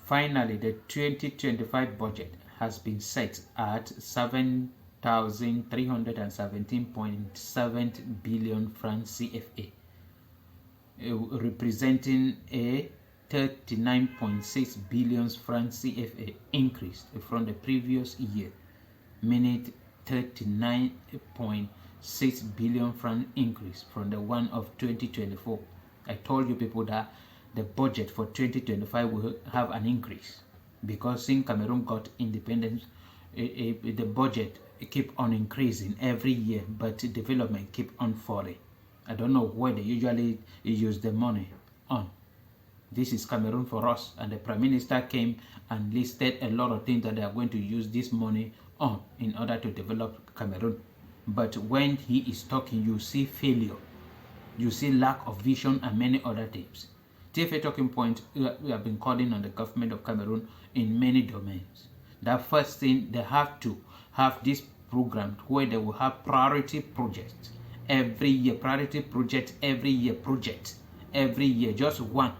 Finally, the 2025 budget has been set at 7,317.7 billion francs CFA, representing a 39.6 billion francs CFA increase from the previous year, meaning 39.6 billion franc increase from the one of 2024. I told you people that the budget for 2025 will have an increase because since Cameroon got independence, the budget keep on increasing every year, but development keep on falling. I don't know where they usually use the money on. This is Cameroon for us, and the Prime Minister came and listed a lot of things that they are going to use this money on in order to develop Cameroon. But when he is talking, you see failure, you see lack of vision and many other things. TFA Talking Point, we have been calling on the government of Cameroon in many domains. That first thing, they have to have this program where they will have priority projects every year, priority project every year, just one,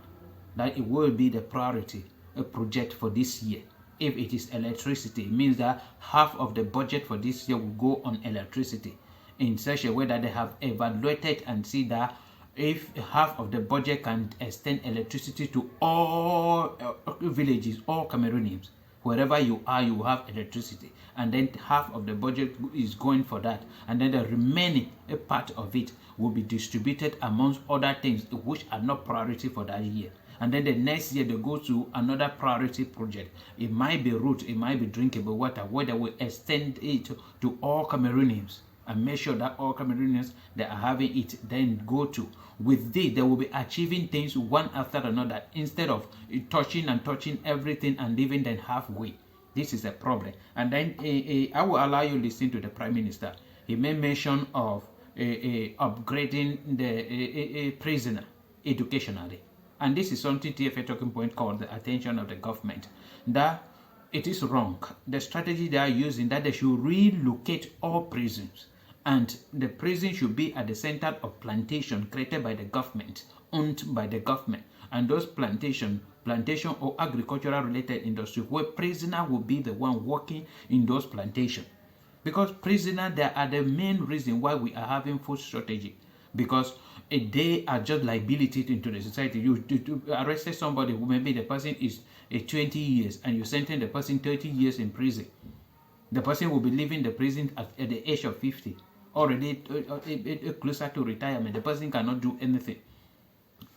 that it will be the priority project for this year. If it is electricity, it means that half of the budget for this year will go on electricity in such a way that they have evaluated and see that if half of the budget can extend electricity to all villages, all Cameroonians, wherever you are, you will have electricity, and then half of the budget is going for that, and then the remaining part of it will be distributed amongst other things which are not priority for that year. And then the next year they go to another priority project. It might be road, it might be drinkable water, where they will extend it to all Cameroonians and make sure that all Cameroonians that are having it then go to. With this, they will be achieving things one after another instead of touching everything and leaving them halfway. This is a problem. And then I will allow you to listen to the Prime Minister. He made mention of upgrading the prisoner educationally. And this is something TFA Talking Point called the attention of the government, that it is wrong. The strategy they are using, that they should relocate all prisons, and the prison should be at the center of plantation created by the government, owned by the government, and those plantation or agricultural related industry where prisoner will be the one working in those plantations. Because prisoners, they are the main reason why we are having food shortage, because they are just liability into the society. You arrested somebody who maybe the person is 20 years and you sentence the person 30 years in prison. The person will be leaving the prison at the age of 50, already closer to retirement. The person cannot do anything.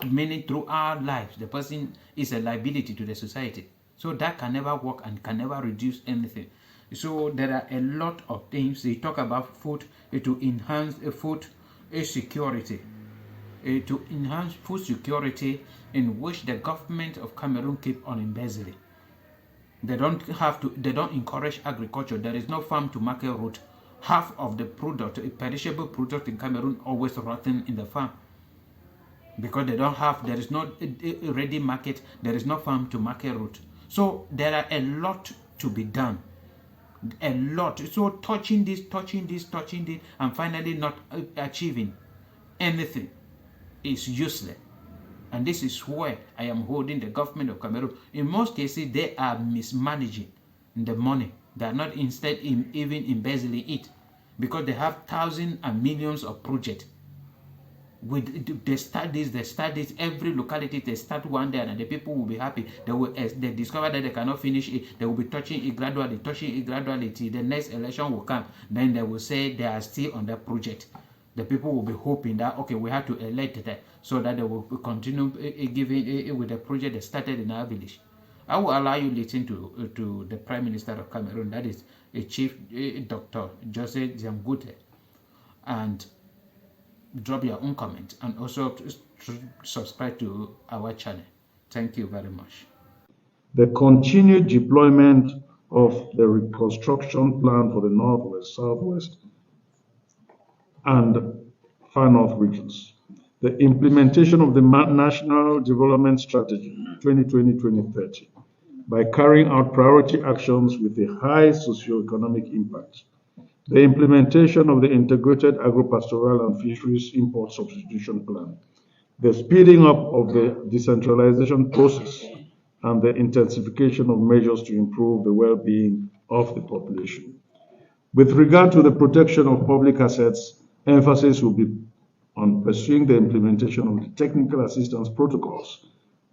Meaning through our lives, the person is a liability to the society. So that can never work and can never reduce anything. So there are a lot of things. They talk about food to enhance food security. To enhance food security, in which the government of Cameroon keep on embezzling. They don't encourage agriculture. There is no farm to market route. Half of the product, a perishable product in Cameroon, always rotten in the farm. Because there is no ready market, there is no farm to market route. So there are a lot to be done. A lot. So touching this, and finally not achieving anything is useless. And this is where I am holding the government of Cameroon. In most cases, they are mismanaging the money. They are not instead even embezzling it, because they have thousands and millions of projects. With the studies, every locality they start one day and the people will be happy. They discover that they cannot finish it. They will be touching it gradually till the next election will come. Then they will say they are still on that project. The people will be hoping that, okay, we have to elect that so that they will continue giving with the project they started in our village. I will allow you to listen to the Prime Minister of Cameroon, that is Chief Dr. Joseph Ziamgute, and drop your own comment, and also subscribe to our channel. Thank you very much. The continued deployment of the reconstruction plan for the Northwest, Southwest, and Far North regions. The implementation of the National Development Strategy 2020-2030 by carrying out priority actions with a high socioeconomic impact. The implementation of the Integrated Agro-Pastoral and Fisheries Import Substitution Plan. The speeding up of the decentralization process and the intensification of measures to improve the well-being of the population. With regard to the protection of public assets, emphasis will be on pursuing the implementation of the technical assistance protocols,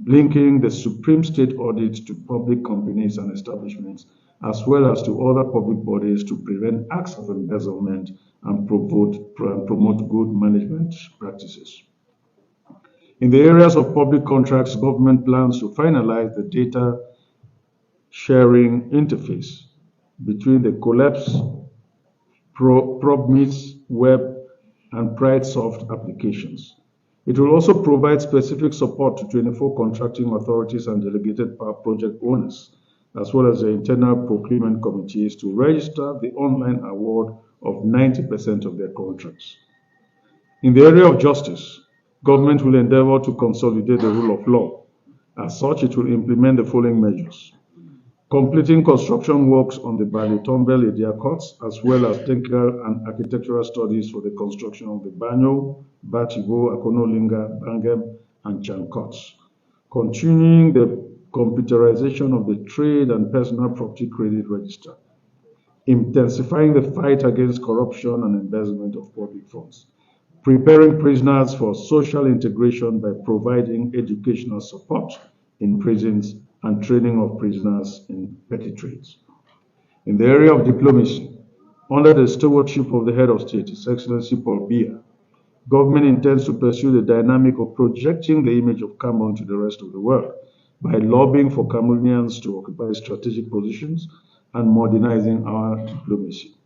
linking the Supreme State Audit to public companies and establishments, as well as to other public bodies to prevent acts of embezzlement and promote good management practices. In the areas of public contracts, government plans to finalize the data sharing interface between the Collapse, ProbMeets, Web, and PrideSoft applications. It will also provide specific support to 24 contracting authorities and delegated power project owners, as well as the internal procurement committees, to register the online award of 90% of their contracts. In the area of justice, government will endeavor to consolidate the rule of law. As such, it will implement the following measures: completing construction works on the Bali-Tombel Edia courts, as well as technical and architectural studies for the construction of the Banyo, Batibo, Akonolinga, Bangem, and Chan courts. Continuing the computerization of the trade and personal property credit register. Intensifying the fight against corruption and embezzlement of public funds. Preparing prisoners for social integration by providing educational support in prisons and training of prisoners in petty trades. In the area of diplomacy, under the stewardship of the head of state, His Excellency Paul Biya, government intends to pursue the dynamic of projecting the image of Cameroon to the rest of the world by lobbying for Cameroonians to occupy strategic positions and modernizing our diplomacy.